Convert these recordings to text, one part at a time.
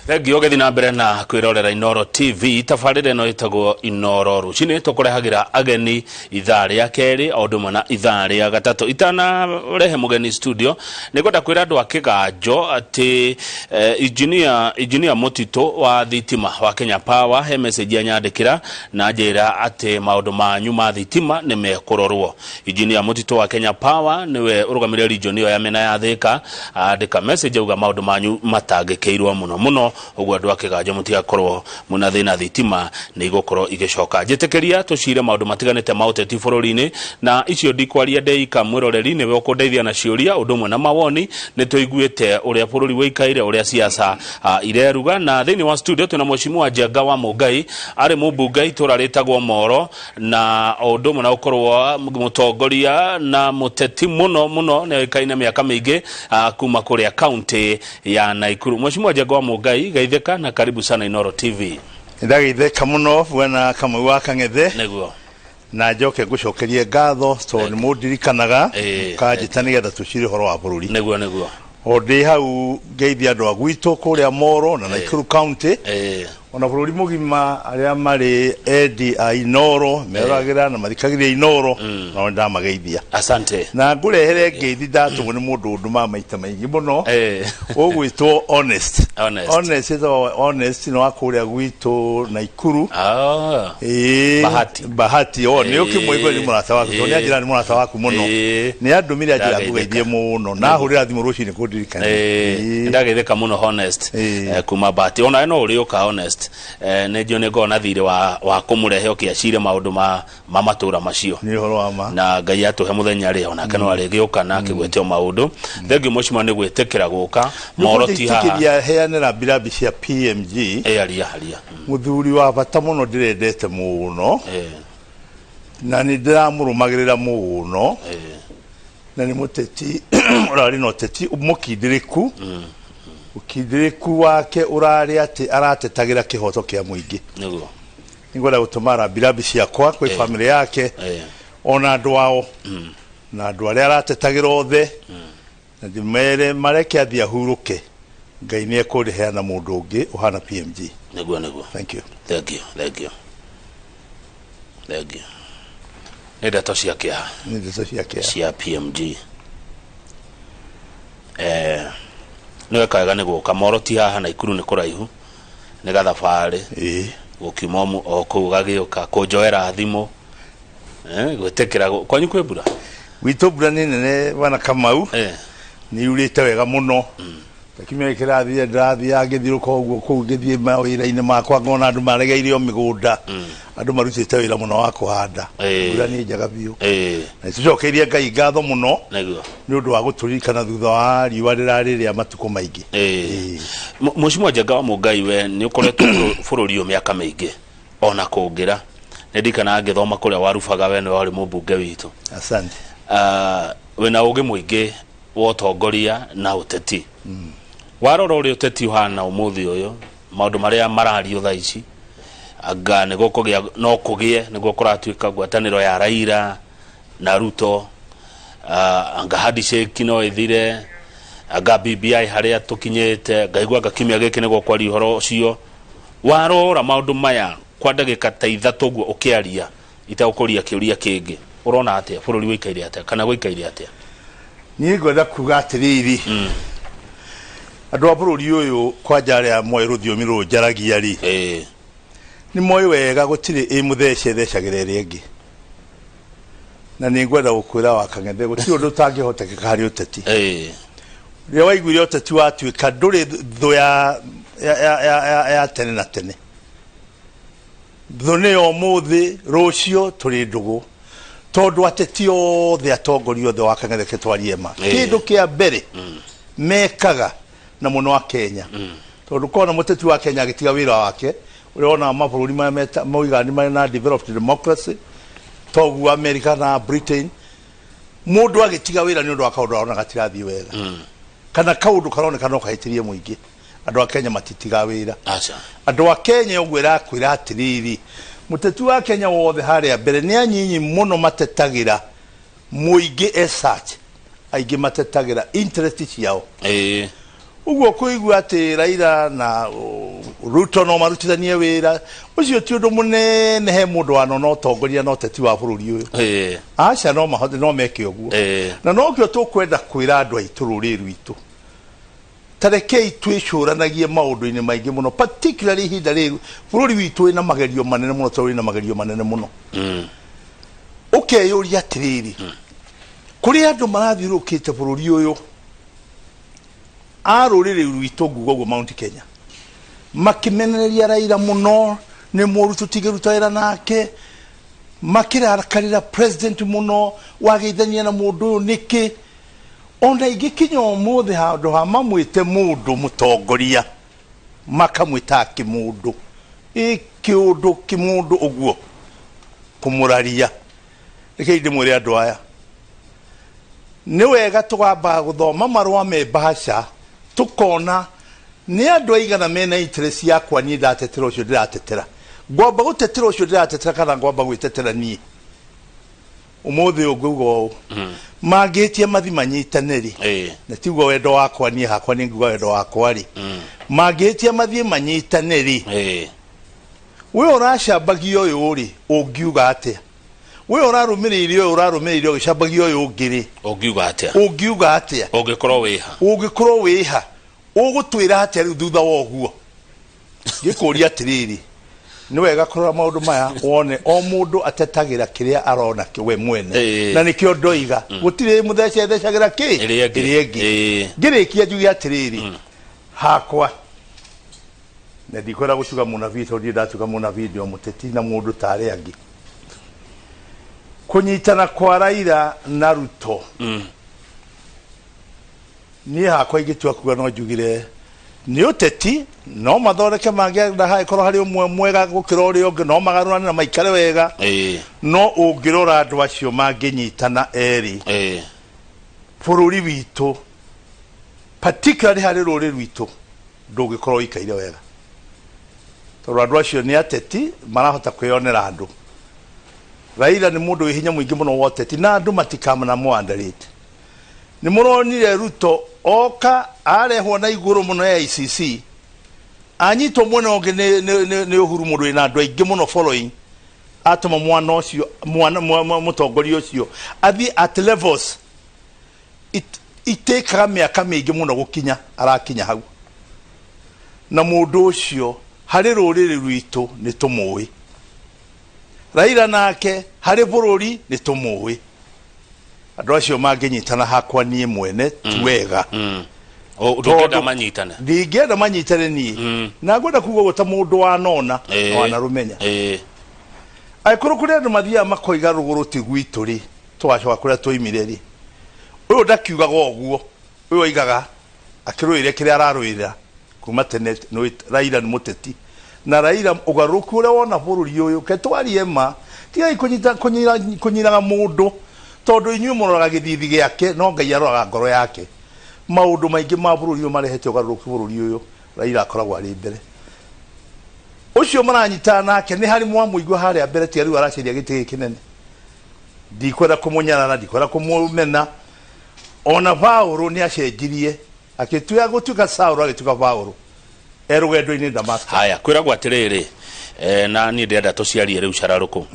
Thengio gethi na mbere na kwirorera Inoro TV tafarire no itagwo Inoro rucini tukurehagira ageni ithaa ria keri odumwe na ithaa ria gatatu itana rehe mugeni studio nikwenda kwira andu akiganjo ati engineer Mutito wa thitima wa Kenya Power he message anyandikira na njira ati maundu manyu ma thitima ni mekurorwo. Engineer Mutito wa Kenya Power niwe urugamire region yo ya mena ya Thika andika message uga maundu manyu matangikeirwo muno ogwa andu akiganjo mutigakorwo muna thina thitima ni igukoro igicoka njitekeria tucire maundu matiganite mauteti bururi-ini na icio ndikwaria ndeika mwiroreri niwe ukundeithia na ciuria undumwe na mawoni ni tuiguite uria bururi wikaire uria siasa ireruga na thini wa studio tuna mheshimiwa Njenga wa Mungai ari mubungai turaritagwo Moro na undumwe na ukorwo mutongoria na muteti muno ne kaina miaka mingi kuma kuria county ya Naikuru. Mheshimiwa Njenga wa Mungai gaitheka na karibu sana Inoro TV. Ndageitheka muno bwana kamwe wa Kang'ethe neguo na njoke gucokerie ngatho to ni mundirikanaga kanjitani getha tucire horo wa bururi neguo odi hau geithia andu agwito kuria Moro na Naikuru county ona bururi mugima aria mari edi a Inoro meragira na mathikagiria Inoro na ndamageithia asante na ngurehere ngeithi ndatu ni mundu nduma maita maingi muno ogwitwo honest no akuria gwito Naikuru bahati ni ukimwigwe ni murata waku to ni ajira ni murata waku muno ni andumire ajira kugeithie muno na hurira thimu ruci ni kundirikana ndageitheka muno honest kuma bahati ona no uri uka honest nejo nego na thire wa kumurehe okiacire maundu ma matura macio ni horo wa ma na Ngai atuhe muthenya ri ona kana ari giuka na kigwete maundu thengio mheshimiwa ni gwitikira guka Moro ti haha tikiria heanira birabi cia PMG haria muthuri wa bata muno ndirendete muno na ni ndiramurumagirira muno na ni muteti urari no teti umukindiriku ukindiriku wake urari ati aratetagira kihoto kia muingi neguo ngwenda gutumara birabi ciakwa kwi family yake ona andu ao na andu aria aratetagira othe na ndimere mareke athia huruke Ngai ni ekuriheana mundu ungi uhana PMG neguo thank you ndeto cia PMG niwe kaega ni guka Moro ti haha Naikuru ni kuraihu ni gathabari gukimomu okuga giuka kunjoera thimu gwetekera kwanyu kwebura wito bura ni nene bana Kamau ni urite wega muno takimya kirathia ndathia agithiruka uguo ku githie mawira-ini makwa ngona andu maregeirio migunda andu marutite wira muno wa kuhanda bura ni njaga biu na tucokerie Ngai ngatho muno neguo ni undu wa guturikana thutha wa riwa riraria matuko maingi mheshimiwa Njenga wa Mungai we ni ukoretwo bururi yo miaka mingi ona kungira ndikana ngithoma kuria warubaga we ni wari mubunge witu asante we na ugi muingi wotongoria na uteti warora uri uteti uhana umuthi uyu maundu maria marario thaa ici anga nigo kugia no kugie nigo kuratuika ngwataniro ya Raila na Ruto anga handshake no ithire anga BBI haria tukinyete ngaigwa gakimya giki nigo kwari horo cio warora maundu maya kwa ndagika ta ithatu guo ukiaria itagukuria kiuria kingi urona atia bururi wikaire atia kana gwikaire atia ni ngwenda kuga atiriri andu a bururi uyu kwa jaria moyo ruthiomi rujaragia ri ni moyo wega gutiri muthece thecagire ringi na ni ngwenda gukwira wa Kang'ethe gutiri undu tangihoteka hari uteti ria waiguire uteti watuika nduri thu ya tene na tene thone o muthi rucio turi ndugu tondu ateti othe atongoria othe wa Kang'ethe ketwarie ma kindu kia mbere mekaga na muno wa Kenya tondu kona muteti wa Kenya agitiga wira wake uriona mabururi moigani na developed democracy togu America na Britain mundu agitiga wira ni undu akaundu ona gatirathi wega kana kaundu karoneka no kahitirie muingi andu a Kenya matitiga wira andu a Kenya ogwira kwira atiriri muteti wa Kenya wothe haria mbere ni anyinyi muno matetagira muingi such aingi matetagira interest ciao uguo kuigua ati Raila na Ruto no marutithanie wira ucio ti undu munene he mundu wanona utongoria no teti wa bururi uyu aca no mahote no meke uguo na no kio tukwenda kwira andu aitu ruriru itu tarekei twicuranagie maundu-ini maingi muno particularly hinda riru bururi witu ina magerio manene muno tori na magerio manene muno ukeyuria atiriri kuri andu marathirukite bururi uyu aruriri rwitu gugo Mount Kenya makimenereria Raila muno ni muru tutigiruta nake makirakarira president muno wageithania na mundu niki onda igikinyo muthe handu hamamwite mundu mutongoria makamwita kimundu ikiundu kimundu uguo kumuraria reke mwire andu aya ni wega tugamba guthoma marwa me bahasha tukona ni andu aigana mena interest yakwa ni ndatetera ucio ndiratetera ngwamba gutetera ucio ndiratetera kana ngwamba gwitetera ni umuthe uguo magitie mathi manyitaneri na tiguo wendo wakwa ni hakwa ni nguga wendo wakwa ri magitie mathi manyitaneri we uracambagio uyu ri ungiuga atia we urarumiriire uyu urarumiriire ugicambagio uyu ungiri ungiuga atia ungikorwo wiha ugutwira atia riu thutha wa uguo ngikuria atiriri ni wega kurora maundu maya wone o mundu atetagira kiria arona we mwene na nikio ndoiga gutire muthece thecagira ki iriengi ngirikia njugi atiriri hakwa na ndikwenda gucuga muna video ndi ndatuga muna video muteti na mundu tari angi kunyitana kwa Raila na Ruto ni hakwa igitua kuga no njugire ni uteti no mathoreke mangenda ha ikoro hari umwe mwega gukira uri ungi no magarurana na maikare wega no ungirora andu acio manginyitana eri bururi witu particularly hari ruri rwitu ndugikorwo ikaire wega tondu andu acio ni ateti marahota kwionera andu Raila ni mundu wihinya mwingi muno woteti na andu matikamana mwandarite ni muronire Ruto oka arehwo na iguru muno ya ICC anyito mwena onge ne uhuru mundu ina andu aingi muno following atoma mwana ucio mwana mutongoria ucio athi at levels iteka miaka mingi muno gukinya arakinya hau na mundu ucio hari ruriri rwitu ni tumui Raila nake hari bururi ni tumui andu acio manginyitana hakwa nie mwene tuwega ndungenda manyitane ndingenda manyitane ni na ngwenda kugo guta mundu wanona wana rumenya aikuru kuri andu mathia makoiga ruguru ti gwitu ri twacoka kuria twoimireri uyu ndakiuga goguo uyu aigaga akiruire kiria araruira kuma tene no Raila ni muteti na Raila ugaruku ure wona bururi uyu ketwarie ma tiga kunyira mundu tondu inyu muroraga githithi giake no Ngai aroraga ngoro yake maundu maingi ma bururi uyu marehete ugaruku bururi uyu Raila akoragwo ari mbere ucio maranyitana nake ni hari mwamuigwa hari mbere ti riu araciria giti kinene ndikwenda kumunyana na ndikwenda kumumena ona Paulo ni acenjirie akituya gutuka Saulo agituka Paulo erugendo-ini Damascus haya kwiragwo atiriri na ni ndenda tuciarie riu cararuku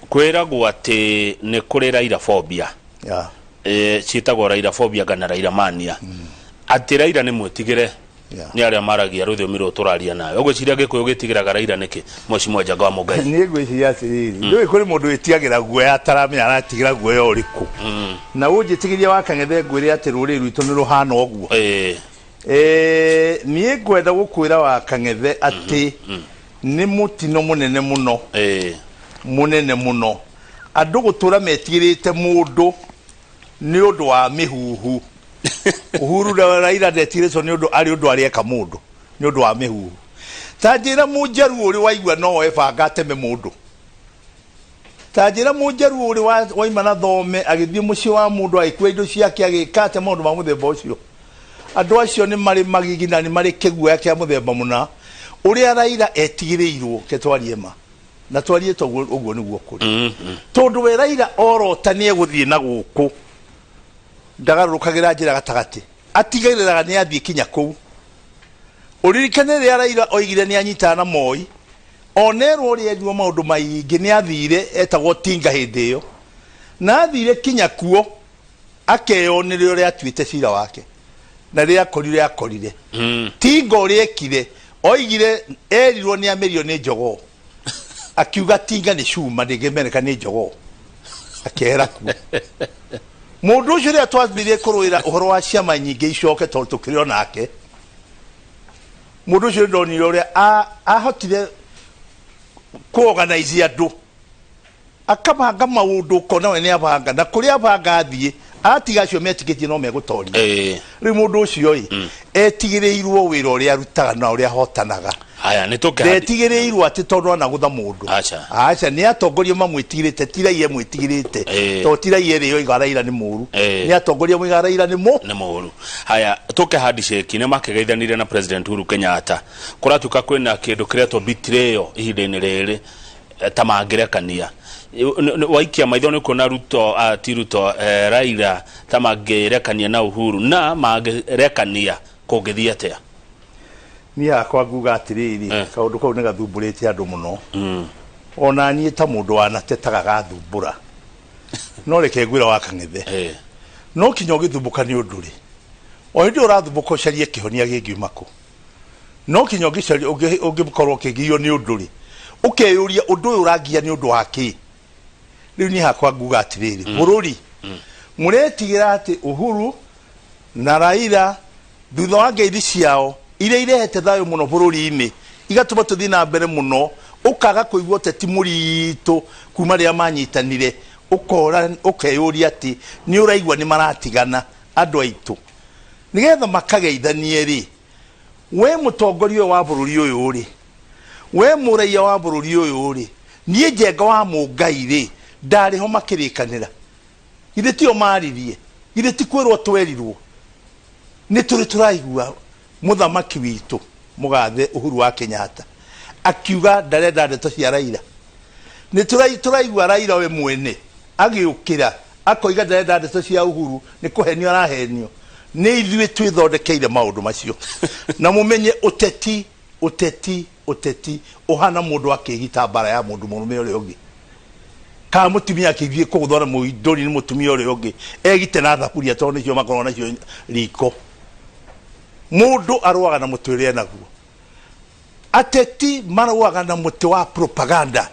kwiragwo ati ni kuri Raila phobia citagwo Raila phobia kana Raila mania ati Raila ni mwetigire ni aria maragia ruthiomi ru turaria nawe ugwiciria gikuyu gitigiraga Raila niki moci mwenja gwa Mugai ni gwiciria atiri ndui kuri mundu witiagira guoya ataramenya aratigira guoya uriku na unjitigiria wakang'ethe ngwire ati ruri rwitu ni ruhana oguo ni ngwenda gukwira wakang'ethe ati ni mutino munene muno munene muno andu gutura metigirite mundu ni undu wa mihuhu Uhuru na Raila ndetireso ni undu ari undu arieka mundu ni undu wa mihuhu tajira mujaru uri waigwa no ebanga teme mundu tajira mujaru uri waima na thome agithie muci wa mundu aikwa indo ciake agikate mundu ma muthemba ucio andu acio ni mari magigina ni mari kiguoya kia muthemba muna uri Raila etigireirwo ketwarie ma na twarie to uguo niguo kuri tondu we Raila orota ni eguthie na guku ndagarukagira njira gatagati atigĩrĩraga nĩ athiĩ kinya kũu. Ũririkane rĩrĩa Raila oigire nĩ anyitana na Moi, onerwo ũrĩa erirwo maũndũ maingĩ nĩ athire etagwo Tinga hĩndĩ ĩyo, na athire kinya kuo akeyonera ũrĩa atuĩte cira wake, na rĩrĩa akorire Tinga ũrĩa ekire oigire erirwo nĩ amerio nĩ njogoo, akiuga Tinga nĩ cuma ndĩngĩmeneka nĩ njogoo, akehera kuo. Mũndũ ũcio rĩrĩa twathiire kũrũĩra ũhoro wa ciama nyingĩ icoke tondũ tũkĩrĩ o nake, mũndũ ũcio ndonire ũrĩa ahotire kũorganize andũ, akabanga maũndũ ũkona we nĩ abanga, na kũrĩa abanga athiĩ atiga acio metikĩtie no megũtoria. Rĩu mũndũ ũcio etigĩrĩirwo wĩra ũrĩa arutaga na ũrĩa ahotanaga. Haya nĩtũke ndetigĩrĩirwo atĩ tondũ anagũtha mũndũ. Aca nĩ atongoria mamwĩtigĩrĩte, tiraie mwĩtigĩrĩte tondũ tiraie rĩo oiga Raila nĩ mũũru, nĩ atongoria moiga Raila nĩ mũũru. Haya tũke handshake nĩ makĩgeithanire na President Uhuru Kenyatta, kũratuĩka kwĩna kĩndũ kĩretwo betrayal ihinda-inĩ rĩrĩ ta mangĩrekania. Waikia maitho nĩ kuona Ruto ti Ruto Raila ta mangĩrekania na Uhuru, na mangĩrekania kũngĩthiĩ atĩa? Niĩ hakwa nguga atĩrĩrĩ, kaũndũ kau nĩ gathumbũrĩte andũ mũno. Ona niĩ ta mũndũ wanatetaga gathumbũra, no reke ngwĩra wa Kang'ethe, no kinya ũgĩthumbũka nĩ ũndũ rĩ, o hĩndĩ ũrathumbũka ũcarie kĩhonia gĩngiuma kũ, no kinya ũngĩkorwo ũkĩgio nĩ ũndũ rĩ, ũkeyũria ũndũ ũyũ ũrangia nĩ ũndũ wa kĩ? Rĩu niĩ hakwa nguga atĩrĩrĩ, bũrũri mũretigĩra atĩ Uhuru na Raila thutha wa ngeithi ciao iria irehete thayũ mũno bũrũri-inĩ igatũma tũthiĩ na mbere mũno, ũkaga kũigua ũteti mũritũ kuma rĩrĩa manyitanire, ũkeyũria atĩ nĩ ũraigua nĩ maratigana andũ aitũ, nĩgetha makageithanie rĩ, we mũtongoria wa bũrũri ũyũ rĩ, we mũraiya wa bũrũri ũyũ rĩ, niĩ Njenga wa Mũngai rĩ, ndarĩ ho makĩrĩkanĩra, githĩ tio maririe, githĩ ti kwĩrwo twerirwo? Nĩ tũrĩ tũraigua mũthamaki witũ mũgathe Uhuru wa Kenyatta akiuga ndarenda ndeto cia Raila. Nĩ tũraigua Raila we mwene agĩũkĩra akoiga ndarenda ndeto cia Uhuru, nĩ kũhenio arahenio. Nĩ ithuĩ twĩthondekeire maũndũ macio. Na mũmenye ũteti ũhana mũndũ akĩgita mbara ya mũndũ mũrũme ũrĩa ũngĩ, kana mũtumia akĩthiĩ kũgũthana mũithori nĩ mũtumia ũrĩa ũngĩ egite na thaburia tondũ nĩcio makorwo nacio riko. Mũndũ arũaga na mũtĩ ũrĩa naguo, ateti marũaga na mũtĩ wa propaganda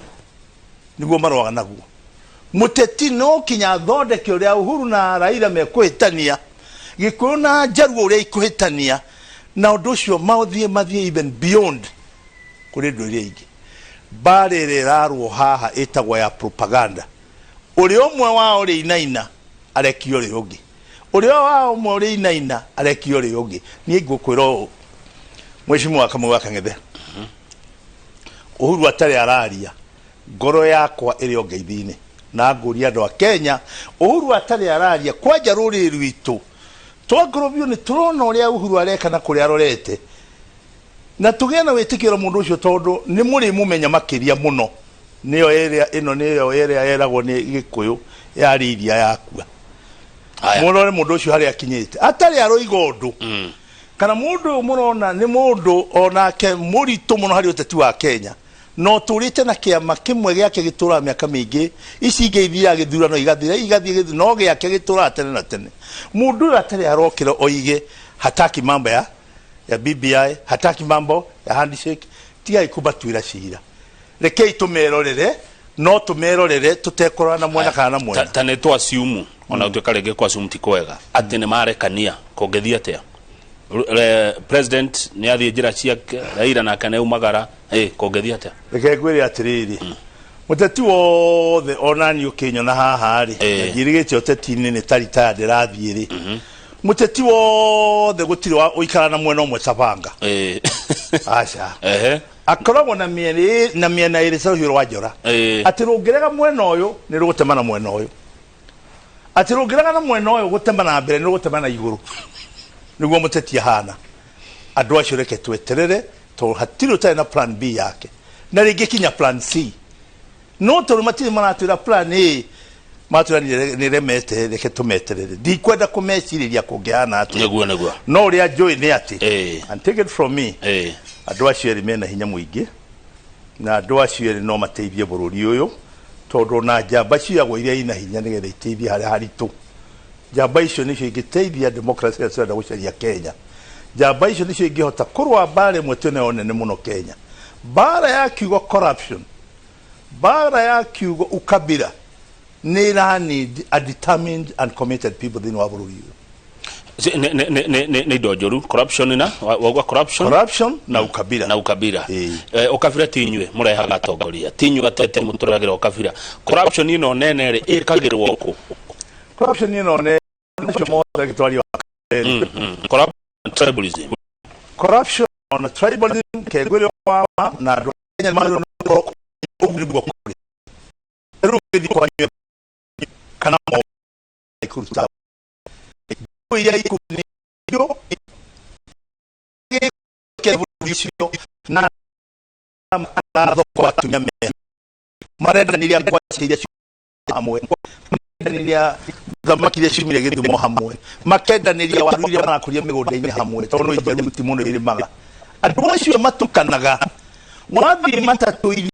nĩguo marũaga naguo. Mũteti no kinya thondeke ũrĩa Uhuru na Raila mekũhĩtania, Gĩkũyũ na Njaruo ũrĩa ikũhĩtania, na ũndũ ũcio mathiĩ even beyond kũrĩ ndũrĩrĩ ingĩ. Mbara ĩrĩa ĩrarwo haha ĩtagwo ya propaganda, ũrĩa ũmwe wao ũrĩ inaina arekio ũrĩa ũngĩ, ũrĩa wao ũmwe ũrĩ inaina arekio ũrĩa ũngĩ. Niĩ ngũkwĩra ũũ, Mheshimiwa Kamau Kang'ethe, Uhuru atarĩ araria, ngoro yakwa ĩrĩ o ngeithi-inĩ, na ngũria andũ a Kenya, Uhuru atarĩ araria, kwanja rũrĩrĩ rwitũ twangorobio nĩ tũrona ũrĩa Uhuru areka na kũrĩa arorete, na tũgĩa na wĩtĩkĩro mũndũ ũcio tondũ nĩ mũrĩ mũmenya makĩria mũno. Nĩyo ĩrĩa yeragwo nĩ Gĩkũyũ yarĩ iria yakua. Mũrore mũndũ ũcio harĩa akinyĩte, atarĩ aroiga ũndũ, kana mũndũ ũyũ mũrona nĩ mũndũ onake mũritũ mũno harĩ ũteti wa Kenya, no tũrĩte na kĩama kĩmwe gĩake gĩtũraga mĩaka mĩingĩ, ici ingĩ ithiaga gĩthurano igathiĩ no gĩake gĩtũraga tene na tene. Mũndũ ũyũ atarĩ arokĩra oige hataki mambo ya BBI, hataki mambo ya handshake, tigai kũbatuĩra cira. Rekei tũmerorere, no tũmerorere tũtekũrora na mwena kana na mwena. Ta nĩ twasiumu ona ũtuĩka rĩngĩ kwasiumu ti kwega atĩ nĩ marekania kũngĩthiĩ atĩa? President nĩ athiĩ njĩra ciake, Raila nake nĩ aumagara, kũngĩthiĩ atĩa? Reke ngwĩre atĩrĩrĩ, mũteti wothe onani ũkĩnyona haha rĩ, ngirĩgĩte ũteti-inĩ nĩ ta ritaya ndĩrathiĩ rĩ, mũteti wothe gũtirĩ ũikara na mwena ũmwe tabanga. Aca akoragwo na mĩena ĩrĩ ta rũhiũ rwa njora, atĩ rũngĩrega mwena ũyũ nĩ rũgũtema na mwena ũyũ, atĩ rũngĩrega na mwena ũyũ gũtema na mbere nĩ rũgũtema na igũrũ. Nĩguo mũteti ahana. Andũ acio reke tweterere, tondũ hatirĩ ũtarĩ na plan B yake, na rĩngĩ kinya plan C. No tondũ matirĩ maratwĩra plan A, matura ni remete reke tumeterere ndikwenda kumeciriria kungiana ati neguo no ria joy ni ati and take it from me andu acio eri mena hinya muingi na andu acio eri no mateithie bururi uyu tondu na njamba ciagwo iria ina hinya nigetha iteithie haria haritu njamba icio nicio ingiteithia democracy ya Rwanda gucaria Kenya njamba icio nicio ingihota kurwa bare mwetune onene muno Kenya bara ya kiugo corruption bara ya kiugo ukabira Nira need a determined and committed people in our world. Ne dojoru corruption na wagwa corruption na ukabira ukabira tinywe murehaga atongoria tinywe atete muturagira ukabira corruption ino nene ri ikagirwo ku corruption ino ne nicio mothe gitwari corruption on tribalism kegwire wa na ndo Kenya maro no ugirwo kuri rugidi kwa kana mo ikuruta ya ikunio ke burisho na mando kwa tunyame marenda nilia kwa chiria hamwe nilia thamaki cimire githumo hamwe makenda nilia waruire barakuria migunda-ini hamwe tondu ijaru ti muno iri maga andu acio matukanaga mwathi matatu-ini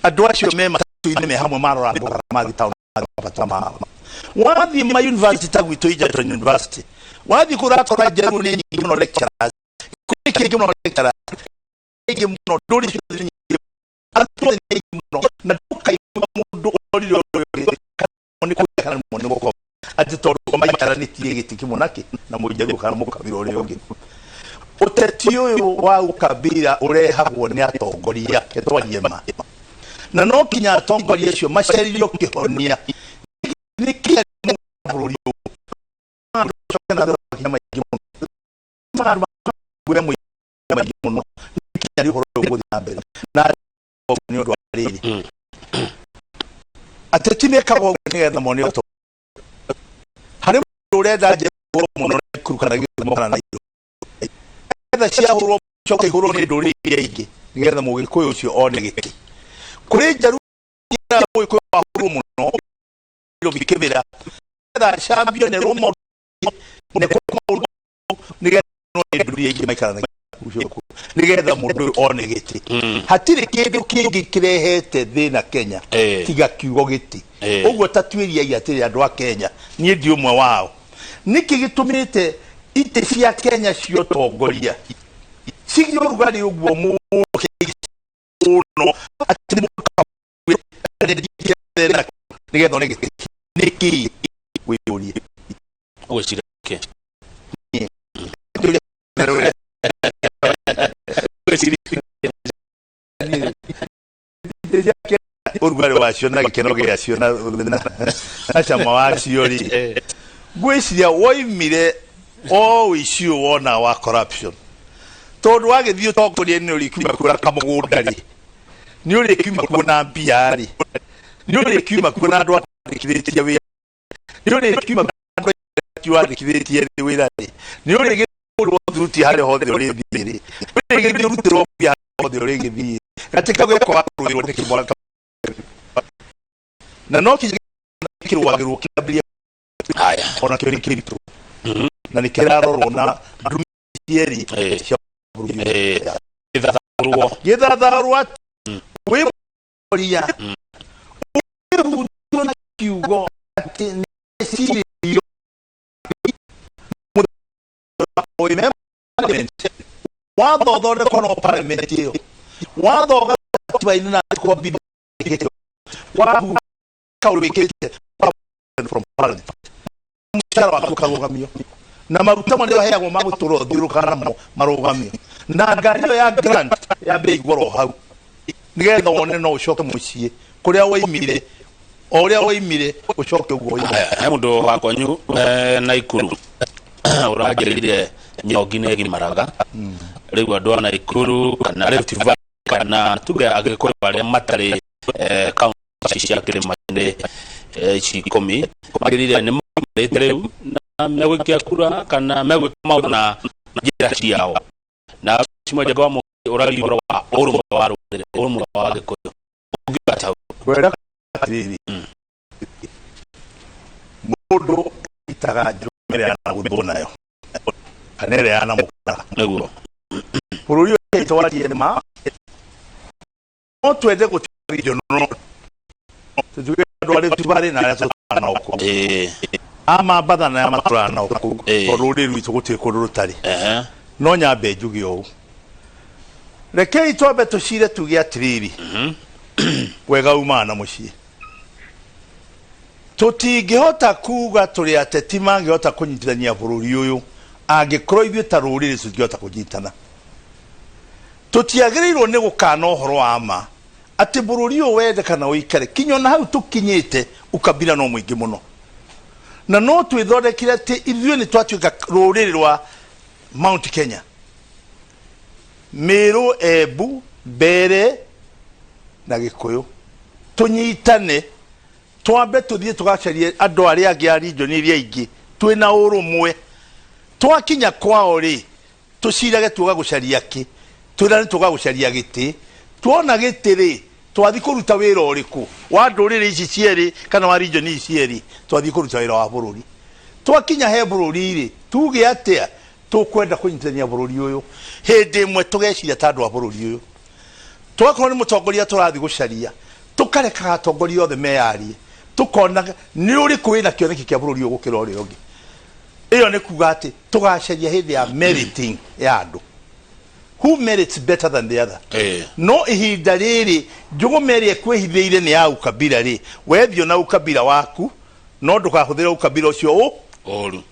andu acio me matatu-ini me hamwe marora mboga mathi town patama wathi ma university tagwito Egerton University wathi kurakora jeru ni nyingi no lecturers kike no lecturers kike no dori nyingi atore nyingi no na tukai mundu oriro ni kukana mundu ngoko ati toro maikara ni tie gitiki munake na mujeru kana mukabira uri ungi uteti uyu wa ukabira urehagwo ni atongoria ketwarie ma na no kinya atongoria cio maceririo kihonia nikia bururi na ndo kama mara bure mu muno nikia ri horo ngo dambere na ni ndo ariri atetine kawo ngetha moni oto hari urenda je muno kurukana githumo kana na iro etha cia horo choke horo ni nduri ingi ngetha mugikuyu ucio one giki kuri jaru ya mugikuyu wa horo muno bikebera da champion ne romo ne ko ne ga no nduri ingi maikara na ushoko ne ga mundu one giti hatire kindu kingi kirehete thina Kenya tiga kiugo giti uguo tatwiria yatire andu a Kenya ni ndi umwe wao niki gitumite ite cia Kenya cio tongoria sigio rugari uguo mu no ati nigetha ne giti niki wiyuri wechireke urugari wacio na gikeno giacio na chama wacio ri gwiciria woimire o wicio wona wa corruption tondu wagithio tongoria ni uri kuma kura kamugundari ni uri kuma kuna mbiari ni uri kuma kuna andu atikithitie wi ni uri kuma andu atikithitie wira ni uri githurwo thuti hari hothe uri thiri uri githurwo bia hothe uri githiri katika gweko kururwo ni kibora na no kirwagirwo kibria haya ona kiri kiritu na nikirarorwo na ndumicieri cia githatharwo we moria we na kiugo ati ni sirio oi mem watho thonde kono parliament iyo watho gatwaini na kwa bibi wa kaulwekete from parliament mshara wa kukarugamio na maruta mwanzo heagwo maguturo thirukana marugamio na ngario ya grant ya bei goro hau nigetha wone no ucoke mucie kuria waimire oria waimire ucoke guo he mundu wa konyu na ikuru uragirire nyogine gimaraga riu andu na ikuru kana Rift Valley kana tuge agikuru baria matari county cia Kirimani chikomi magirire ni riu na megwikia kura kana megwika na njira ciao na cimoja gwa urari wa urumwe wa rurire urumwe wa gikuyu ungibata kwera atiri mundu itaga njumire ana guthuna anere ana mukara neguo bururi itwarie ma no twende gutwario no tujuge ndwari tubare na ya tutana uko ama badana ya maturana uko bururi rwitu gutie kurutari no nyambe njugi o rekei twabe tushire tugia atiriri wega umana mucie tutingihota kuga turi ateti mangihota kunyitithania bururi uyu angikorwo ithuĩ ta rũrĩrĩ tũtingĩhota kũnyitana tũtiagĩrĩirwo nĩ gũkana ũhoro wa ma atĩ bũrũri ũyũ wendekana ũikare kinya ona hau tũkinyĩte ukabira no mũingĩ mũno na no twĩthondekire atĩ ithuĩ nĩ twatuĩka rũrĩrĩ rwa Mount Kenya Meru, Embu, Mbeere na Gĩkũyũ tũnyitane twambe tũthiĩ tũgacarie andũ arĩa angĩ a region iria ingĩ twĩna ũrũmwe twakinya kwao ri tucirage tuga gucaria ki twirane tuga gucaria giti tuona giti ri twathi kuruta wira uriku wa ndurire ici cieri kana wa region ici cieri twathi kuruta wira wa bururi twakinya he bururi ri tuge atia tukwenda kunyitania bururi uyu hindi imwe tugeciria ta andu wa bururi uyu twakorwo ni mutongoria turathi gucaria tukareka atongoria othe meyarie tukona ni uriku wina kioneki kia bururi uyu gukira uri ungi iyo ne kuga ati tugacaria hindi ya meriting ya andu who merits better than the other no ihinda riri njugumerie kwihithiire ni ya ukabira ri wethio na ukabira waku no ndukahuthire ukabira ucio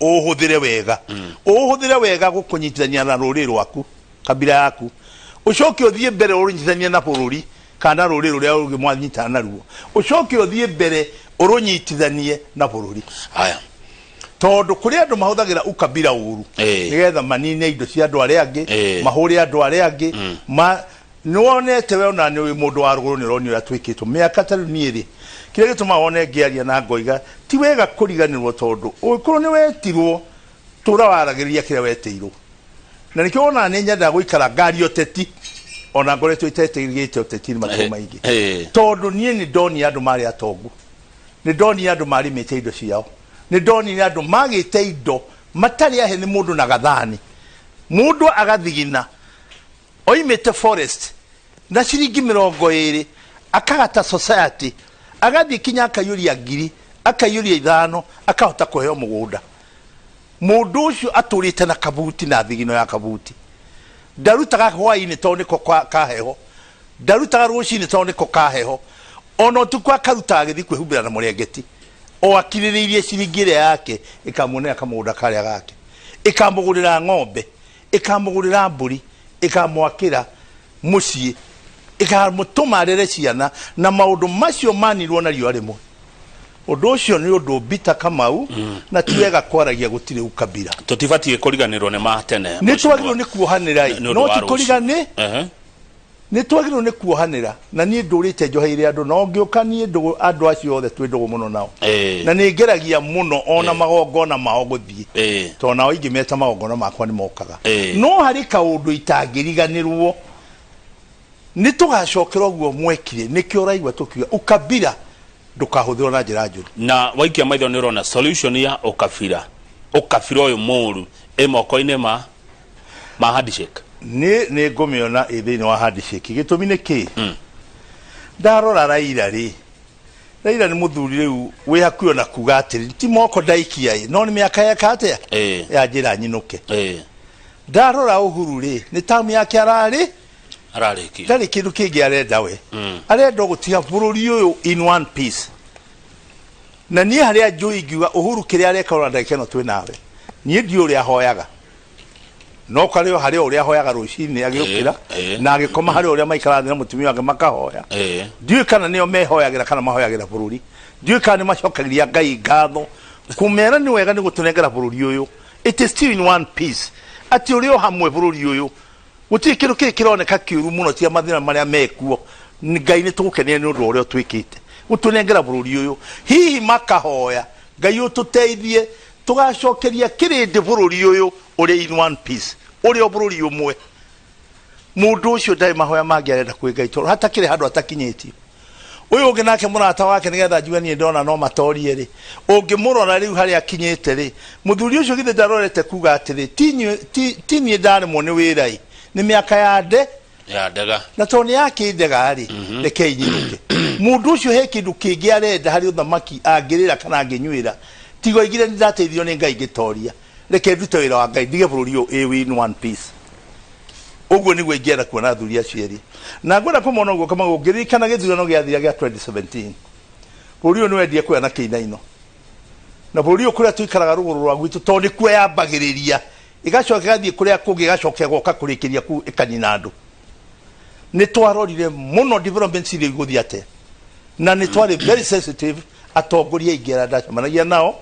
uhuthire wega uhuthire wega gukunyitithania na ruri rwaku kabira yaku ucoke uthie mbere urunyitithania na bururi kana ruri ruria rugi mwanyitana naruo ucoke uthie mbere urunyitithanie na bururi haya tondu kuri andu mahuthagira ukabira uru nigetha manine indo cia andu aria angi mahuri andu aria angi nuonete we ona ni mundu wa ruguru ni roni atwikitwo miaka taru niiri kire gituma wone ngiaria na ngoiga ti wega kuriganirwo tondu ukorwo ni wetirwo tura waragiria kire wetirwo na nikio ona ni nyenda guikara ngari oteti ona ngoretwo itetigirite oteti matho maingi tondu nie ni ndoni andu mari atongu ni ndoni andu mari mete indo ciao ni ndoni ni andu magite indo matari ahe ni mundu na gathani mundu agathigina oimete forest na ciringi 20 akagata society agathi kinya akayuria ngiri akayuria 5 akahota kuheo mugunda mundu ucio aturite na kabuti na thigino ya kabuti darutaga hwaini tondu ko kaheho darutaga rucini tondu ko kaheho ono tukwa karuta agithi kwihubira na murengeti o akiriririe ciringire yake ikamunea kamugunda karia gake ikamugurira ng'ombe ikamugurira mburi ikamwakira mucii ikamutuma rere ciana na maundu macio manirwo na riwa rimwe undu ucio ni undu bita Kamau na tiwega kwaragia gutire ukabira tutibatie kuriganirwo ne matene ni twagirwo ni kuohanira no ti kurigani ni twagirwo ni kuohanira na ni ndurite njoheire andu no ngiukanie andu acio othe twi ndugu muno nao na ni ngeragia muno ona magongona mao guthie to nao ingi meta magongona makwa ni mokaga no hari kaundu itangiriganirwo ni tugacokerwo guo mwekire nikio raigwa tukiuga ukabira ndukahuthirwo na njira njuru na waikia maitho ni rona solution ya ukabira uyu muru emoko-ini ma handshake ni ngumiona ithini wa handshake gitumi ni ki ndarora Raila ni muthuri riu wi hakuyo na kuga atiri ti moko ndaikia no ni miaka yake atia ya njira nyinuke ndarora Uhuru ni tamu yake arari ki ndari kindu kingi arenda we arenda gutiga bururi uyu in one piece na ni haria njui ngiuga Uhuru kiria areka ora ndake no twi nawe ni ndi uri ahoyaga no kario haria uri ahoyaga rucini agiukira na agikoma haria uri maikara na mutumia wake makahoya ndiu kana nio mehoyagira kana mahoyagira bururi ndiu kana ni macokagiria Ngai ngatho kumera ni wega ni gutunengera bururi uyu it is still in one piece ati uri o hamwe bururi uyu uti kindu kironeka kiuru muno tia mathina maria mekuo Ngai ni tugukenia ni undu uria twikite utunengera bururi uyu hihi makahoya Ngai ututeithie tugacokeria kirindi bururi uyu uri in one piece uri o bururi umwe mundu ucio ndai mahoya mangi arenda kwi Ngai toro hatakire handu atakinyitio uyu ungi nake murata wake nigetha njuge nie ndona no matorie ri ungimurora riu hari akinyite ri muthuri ucio githe ndarorete kuga atiri tinye ndare mo ni wirai ni miaka ya ndega na toni yake ndega ri reke inyiruke mundu ucio he kindu kingi arenda hari uthamaki angirira kana anginywira tigo igire ndateithio ni Ngai gitoria reke ndute wira wa Ngai ndige bururi uyu in one piece uguo niguo ingienda kuona athuri acio eri na ngwenda kumona uguo kama ngirikana githurano giathira gia 2017 bururi uyu niwendie kuya na Kiinaino na bururi uyu kuria tuikaraga ruguru rwa gwitu to ni kuo yambagiriria igacoka gathie kuria kungi gacoka goka kurikiria ku ikanina andu ni twarorire muno development ile iguthi ate na ni twari very sensitive atongoria ingera ndacemanagia nao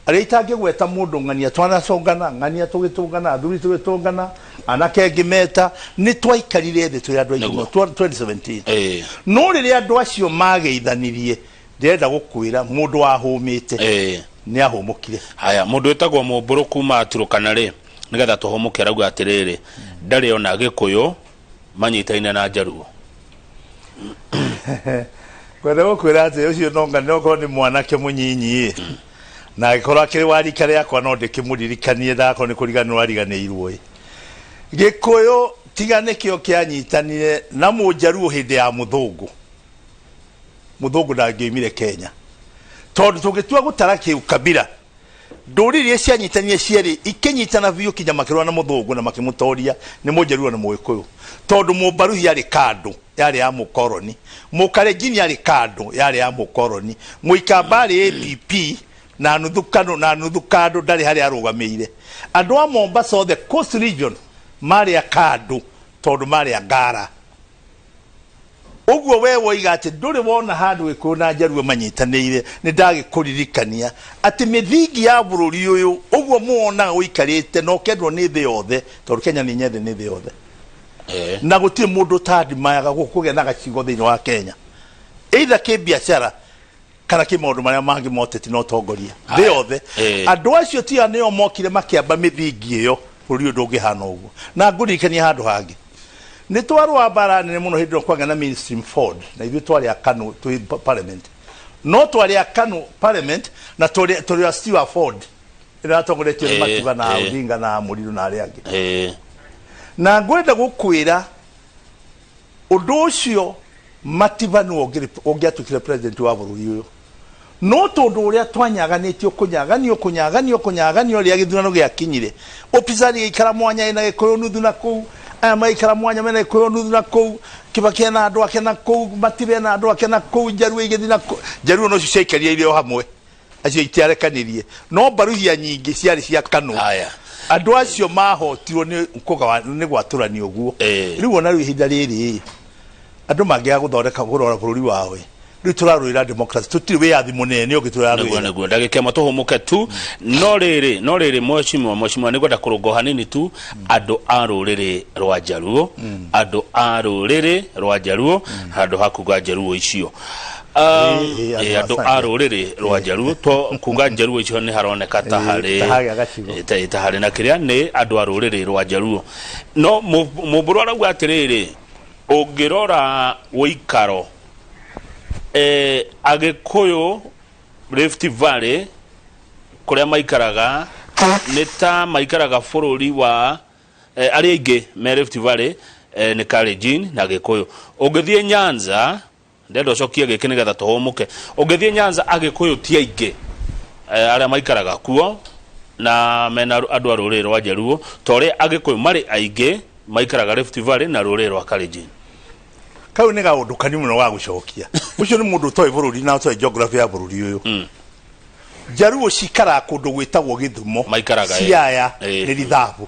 aria itangigweta mundu ng'ania twanacongana ng'ania tugitungana athuri tugitungana anake ngimeta ni twaikarire thi twi andu aingĩ 2017 no riria andu acio mageithanirie ndirenda gukwira mundu wahumite ni ahumukire haya mundu etagwo Mumburu kuma Turukana ri nigetha tuhumuke rauga atiriri ndari ona Gikuyu manyitaine na Jaruo kwenda gukwira ati ucio nonga noko ni mwanake munyinyi na agikora akiri warika riakwa no ndikimuririkanie ndako ni kuriganirwo ariganirwo Gikuyu tigane kio kianyitanire na Mujaruo hindi ya muthungu ndangimire Kenya tondu tugitua gutara ki ukabira nduriri cianyitanire cieri ikinyitana biu kinya makirwa na muthungu na makimutoria ni Mujaruo na Mugikuyu tondu Mumbaru yari kando yari ya mukoroni Mukalenjin yari kando yari ya mukoroni Muikambari APP na nuthukando ndari hari arugameire andu a Mombasa the coast region mari akando tondu mari angara uguo we woiga ati nduri wona handu Gikuyu na Jaruo manyitanire ni ndagikuririkania ati mithingi ya bururi uyu uguo muona uikarite no kendwo ni thi yothe tondu Kenya ni nyethe ni thi yothe na gutire mundu tandimayaga gukuge na gacigo thiini wa Kenya either ki biashara kana ki maundu maria mangi moteti no tongoria thi yothe andu acio tia nio mokire makiamba mithingi iyo bururi ndungihana uguo na ngurikania handu hangi ni twarwa bara nene muno hindro kwanga na mainstream Ford na ithu twari akanu tu parliament no twari akanu parliament na twari Stewart Ford ira tongoretio ni Matuga na Odinga na Muriru na aria angi na ngwenda gukwira undu ucio Mativanu ongiatukire president wa bururi uyu no tondu uria twanyaganitio kunyaganio ria githurano giakinyire opizari ikara mwanya ina Gikuyu nuthu na ku maikara mwanya mena Gikuyu nuthu na ku Kibaki na andu ake na ku Matibe na andu ake na ku Jaruo igithi na Jaruo no ciikaria irio hamwe acio itiarekanirie no Mbaruhia nyingi ciari cia Kanu andu acio mahotirwo ni gwaturanio guo riu ona riu ihinda riri andu mangia guthondeka gurora bururi wawe riu turaruira democracy tutiri we yathi munene ogituraruira naguo ndagikema tuhumuke tu no riri mweshimwa nikwenda kurungo hanini tu andu a ruriri rwa Jaruo andu a ruriri rwa Jaruo handu hakuga Jaruo icio andu a ruriri rwa Jaruo to kuga Jaruo icio ni haroneka ta hari na kiria ni andu a ruriri rwa Jaruo no Mumburu arauga atiriri ungirora wikaro Agikuyu Rift Valley kuria maikaraga neta maikaraga bururi wa aria ingi me Rift Valley ni Kalenjin na Gikuyu ungithie Nyanza ndendo cokie giki nigetha tuhumuke ungithie Nyanza Agikuyu ti aingi aria maikaraga kuo na mena andu a ruriri rwa Jaruo tore Agikuyu mari aingi maikaraga Rift Valley na ruriri rwa Kalenjin kau ni gaundu kani muno wa gucokia ucio ni mundu toy bururi na toy geography ya bururi uyu Jaruo cikara kundu gwitagwo Githumo maikaraga Siaya ni Rithabu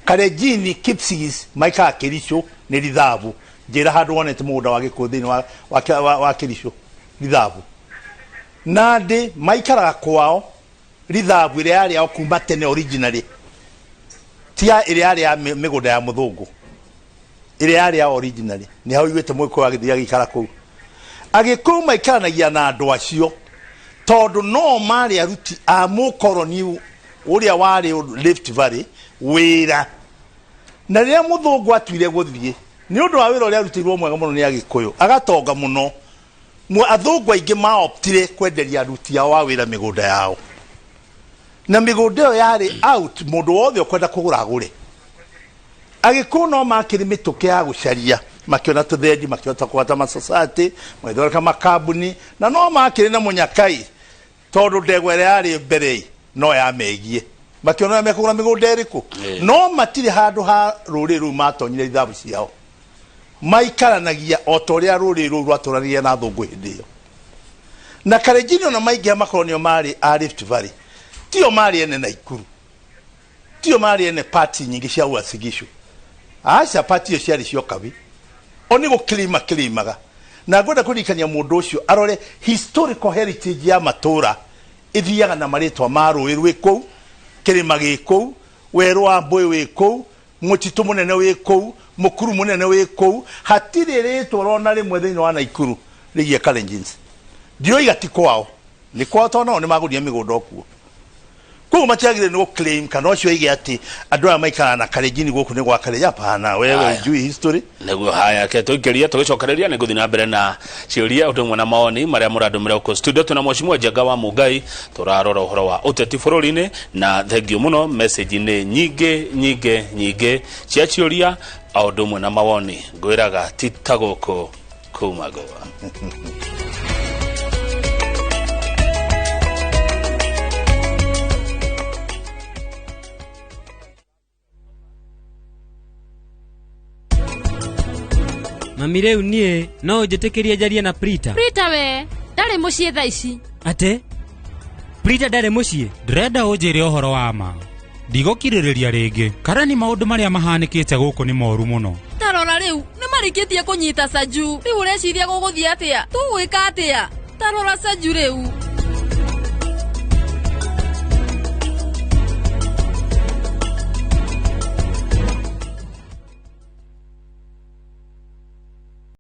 Kalenjin Kipsigis maikara Kericho ni Rithabu njira handu wonete muda wa Gikuyu thini wa Kericho Rithabu Nandi maikara kwao Rithabu ile yari ya kuma tene originally tia ile yari ya migunda ya muthungu ile yari ya originally ni hau igwete mwiko agithia gikara ku Agikuyu maikaranagia na andu acio tondu no mari aruti a mukoroni uria wari Rift Valley wira na ria muthungu atwire guthie ni undu wa wira uria arutirwo mwega muno ni Agikuyu agatonga muno athungu aingĩ maoptire kwenderia aruti ao a wĩra mĩgũnda yao, na mĩgũnda ĩyo yarĩ out, mũndũ wothe ũkwenda kũgũra agũre. Agĩkũyũ no makĩrĩ mĩtũkĩ ya gũcaria, makĩona tũthendi, makĩhota kũhota masociety, magĩthondeka makambuni, na no makĩrĩ na mũnyakai tondũ ndegwa ĩrĩa yarĩ mbere no yamegie, makĩona mekũgũra mĩgũnda ĩrĩkũ. No matirĩ handũ ha rũrĩrĩ rũu matonyire ithabu ciao, maikaranagia o ta ũrĩa rũrĩrĩ rũu rwatũranagia na athũngũ hĩndĩ ĩyo. Na Kalenjin ona maingĩ makorwo nĩo marĩ a Rift Valley, tio marĩ ene Naikuru, tio marĩ ene party nyingĩ cia Uasin Gishu. Aca party icio ciarĩ cio Kabi, o nĩ gũkĩrĩmaga. Na ngwenda kũririkania mũndũ ũcio arore historical heritage ya matũra ĩthiaga na marĩtwa ma rũĩ rwĩ kũu, kĩrĩma gĩ kũu, werũ wa Mbũĩ wĩ kũu, mũtitũ mũnene wĩ kũu, mũkuru mũnene wĩ kũu. Hatirĩ rĩtwa rona rĩmwe thĩinĩ wa Naikuru rĩgiĩ Kalenjins. Ndioiga ti kwao, nĩ kwao tondũ nao nĩ magũrire mĩgũnda okuo. Koguo matiagire no claim kana ũcio aige atĩ andũ aya maikara na Kalenjin gũkũ nĩ gwa Kalenjin. Hapana, wewe njui history. Nĩguo haya ke tũikĩria tũgĩcokereria nĩ gũthiĩ na mbere na ciũria ũndũ ũmwe na maoni marĩa mũrandũmĩra gũkũ studio. Tuna Mheshimiwa Njenga wa Mũngai, tũrarora ũhoro wa ũteti bũrũri-inĩ, na thengio mũno message nĩ nyingĩ cia ciũria o ũndũ ũmwe na mawoni. Ngwĩraga ti ta gũkũ kuma Goa. Mami rĩu niĩ no njĩtĩkĩrie njarie na Prita. Prita we, ndarĩ mũciĩ thaa ici. Ate? Prita ndarĩ mũciĩ? Ndĩrenda ũnjĩre ũhoro wa ma. Ndigũkirĩrĩria rĩngĩ. Kana nĩ maũndũ marĩa mahanĩkĩte gũkũ nĩ moru mũno. Tarora rĩu, nĩ marĩkĩtie kũnyita Saju. Rĩu ũreciria gũgũthiĩ atĩa? Tũgwĩka atĩa? Tarora Saju rĩu.